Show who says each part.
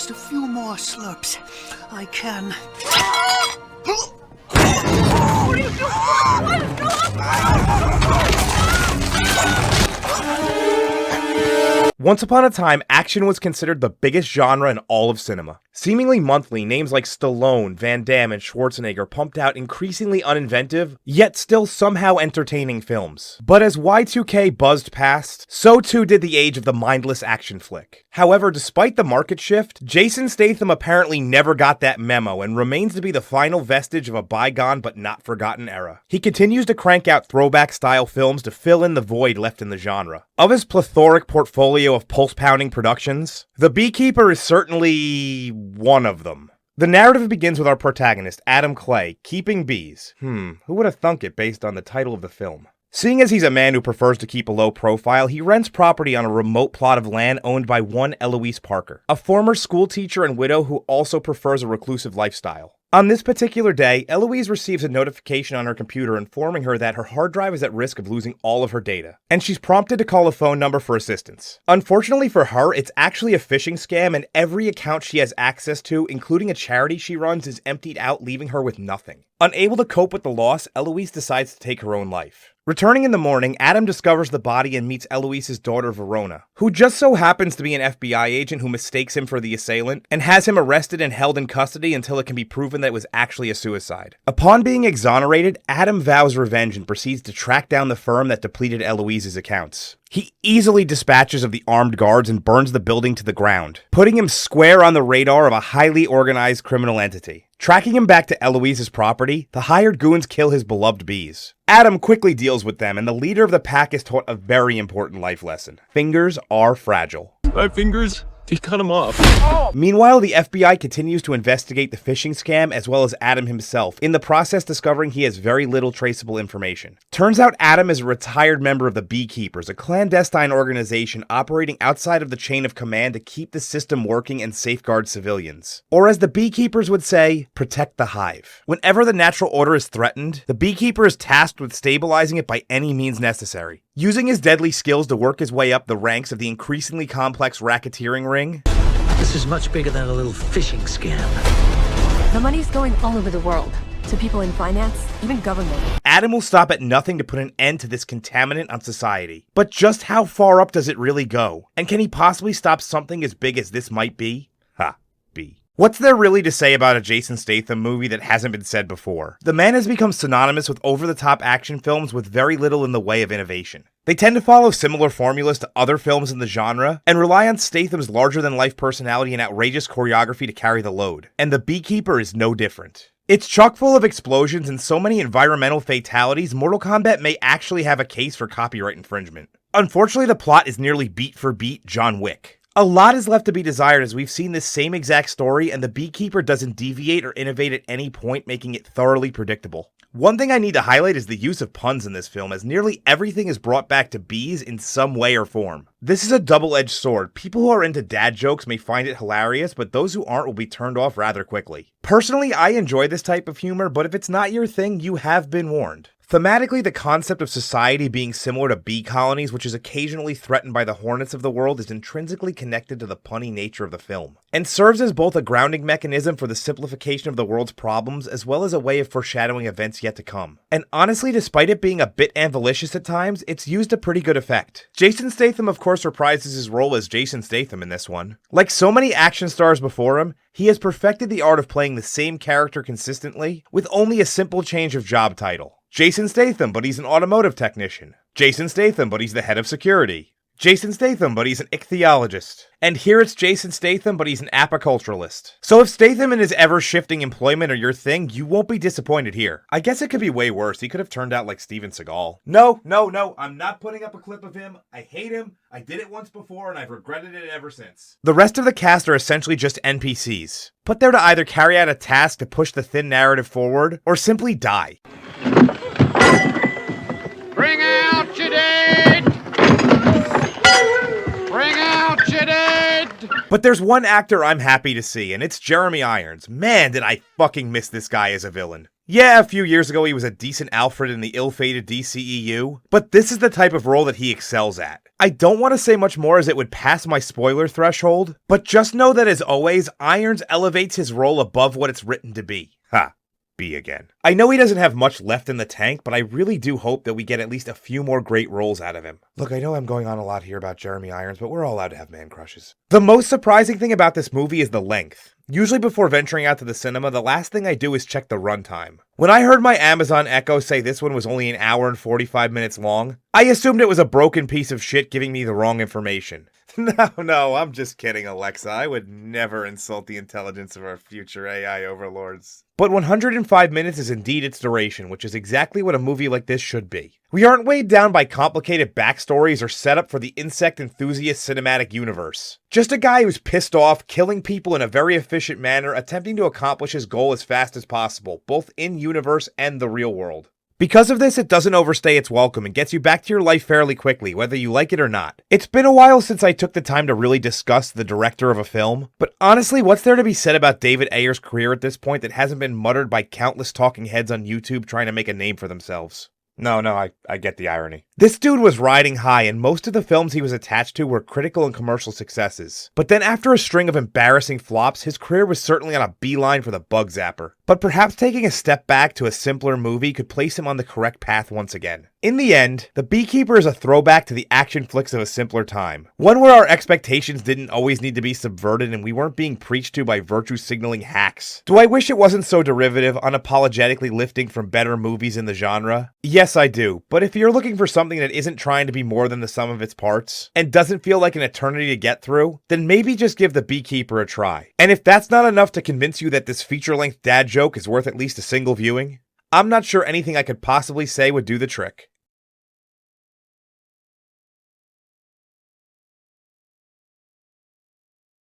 Speaker 1: just a few more slurps, I can...
Speaker 2: What are you doing?
Speaker 3: Once upon a time, action was considered the biggest genre in all of cinema. Seemingly monthly, names like Stallone, Van Damme, and Schwarzenegger pumped out increasingly uninventive, yet still somehow entertaining films. But as Y2K buzzed past, so too did the age of the mindless action flick. However, despite the market shift, Jason Statham apparently never got that memo and remains to be the final vestige of a bygone but not forgotten era. He continues to crank out throwback-style films to fill in the void left in the genre. Of his plethoric portfolio of pulse-pounding productions, The BeeKeeper is certainly one of them. The narrative begins with our protagonist, Adam Clay, keeping bees. Who would have thunk it based on the title of the film? Seeing as he's a man who prefers to keep a low profile, he rents property on a remote plot of land owned by one Eloise Parker, a former school teacher and widow who also prefers a reclusive lifestyle. On this particular day, Eloise receives a notification on her computer informing her that her hard drive is at risk of losing all of her data, and she's prompted to call a phone number for assistance. Unfortunately for her, it's actually a phishing scam, and every account she has access to, including a charity she runs, is emptied out, leaving her with nothing. Unable to cope with the loss, Eloise decides to take her own life. Returning in the morning, Adam discovers the body and meets Eloise's daughter Verona, who just so happens to be an FBI agent who mistakes him for the assailant, and has him arrested and held in custody until it can be proven that it was actually a suicide. Upon being exonerated, Adam vows revenge and proceeds to track down the firm that depleted Eloise's accounts. He easily dispatches of the armed guards and burns the building to the ground, putting him square on the radar of a highly organized criminal entity. Tracking him back to Eloise's property, the hired goons kill his beloved bees. Adam quickly deals with them, and the leader of the pack is taught a very important life lesson. Fingers are fragile.
Speaker 4: My fingers? He cut them off.
Speaker 3: Meanwhile, the FBI continues to investigate the phishing scam as well as Adam himself, in the process discovering he has very little traceable information. Turns out Adam is a retired member of the BeeKeepers, a clandestine organization operating outside of the chain of command to keep the system working and safeguard civilians. Or as the BeeKeepers would say, protect the hive. Whenever the natural order is threatened, the BeeKeeper is tasked with stabilizing it by any means necessary. Using his deadly skills to work his way up the ranks of the increasingly complex racketeering ring.
Speaker 5: This is much bigger than a little phishing scam.
Speaker 6: The money's going all over the world, to people in finance, even government.
Speaker 3: Adam will stop at nothing to put an end to this contaminant on society. But just how far up does it really go? And can he possibly stop something as big as this might be? What's there really to say about a Jason Statham movie that hasn't been said before? The man has become synonymous with over-the-top action films with very little in the way of innovation. They tend to follow similar formulas to other films in the genre, and rely on Statham's larger-than-life personality and outrageous choreography to carry the load. And The BeeKeeper is no different. It's chock full of explosions and so many environmental fatalities, Mortal Kombat may actually have a case for copyright infringement. Unfortunately, the plot is nearly beat for beat John Wick. A lot is left to be desired as we've seen this same exact story, and The BeeKeeper doesn't deviate or innovate at any point, making it thoroughly predictable. One thing I need to highlight is the use of puns in this film, as nearly everything is brought back to bees in some way or form. This is a double-edged sword. People who are into dad jokes may find it hilarious, but those who aren't will be turned off rather quickly. Personally, I enjoy this type of humor, but if it's not your thing, you have been warned. Thematically, the concept of society being similar to bee colonies, which is occasionally threatened by the hornets of the world, is intrinsically connected to the punny nature of the film, and serves as both a grounding mechanism for the simplification of the world's problems, as well as a way of foreshadowing events yet to come. And honestly, despite it being a bit avaricious at times, it's used to pretty good effect. Jason Statham, of course, reprises his role as Jason Statham in this one. Like so many action stars before him, he has perfected the art of playing the same character consistently, with only a simple change of job title. Jason Statham, but he's an automotive technician. Jason Statham, but he's the head of security. Jason Statham, but he's an ichthyologist. And here it's Jason Statham, but he's an apiculturalist. So if Statham and his ever-shifting employment are your thing, you won't be disappointed here. I guess it could be way worse. He could have turned out like Steven Seagal. No, I'm not putting up a clip of him. I hate him. I did it once before, and I've regretted it ever since. The rest of the cast are essentially just NPCs, put there to either carry out a task to push the thin narrative forward, or simply die.
Speaker 7: Bring out your dead! Bring out your dead!
Speaker 3: But there's one actor I'm happy to see, and it's Jeremy Irons. Man, did I fucking miss this guy as a villain. Yeah, a few years ago he was a decent Alfred in the ill-fated DCEU, but this is the type of role that he excels at. I don't want to say much more as it would pass my spoiler threshold, but just know that as always, Irons elevates his role above what it's written to be. Ha. B again. I know he doesn't have much left in the tank, but I really do hope that we get at least a few more great roles out of him. Look, I know I'm going on a lot here about Jeremy Irons, but we're all allowed to have man crushes. The most surprising thing about this movie is the length. Usually before venturing out to the cinema, the last thing I do is check the runtime. When I heard my Amazon Echo say this one was only an hour and 45 minutes long, I assumed it was a broken piece of shit giving me the wrong information. No, I'm just kidding, Alexa. I would never insult the intelligence of our future AI overlords. But 105 minutes is indeed its duration, which is exactly what a movie like this should be. We aren't weighed down by complicated backstories or set up for the insect enthusiast cinematic universe. Just a guy who's pissed off, killing people in a very efficient manner, attempting to accomplish his goal as fast as possible, both in-universe and the real world. Because of this, it doesn't overstay its welcome and gets you back to your life fairly quickly, whether you like it or not. It's been a while since I took the time to really discuss the director of a film, but honestly, what's there to be said about David Ayer's career at this point that hasn't been muttered by countless talking heads on YouTube trying to make a name for themselves? No, I get the irony. This dude was riding high, and most of the films he was attached to were critical and commercial successes. But then after a string of embarrassing flops, his career was certainly on a beeline for the bug zapper. But perhaps taking a step back to a simpler movie could place him on the correct path once again. In the end, The BeeKeeper is a throwback to the action flicks of a simpler time. One where our expectations didn't always need to be subverted and we weren't being preached to by virtue signaling hacks. Do I wish it wasn't so derivative, unapologetically lifting from better movies in the genre? Yes, I do. But if you're looking for something that isn't trying to be more than the sum of its parts, and doesn't feel like an eternity to get through, then maybe just give The BeeKeeper a try. And if that's not enough to convince you that this feature-length dad joke is worth at least a single viewing, I'm not sure anything I could possibly say would do the trick.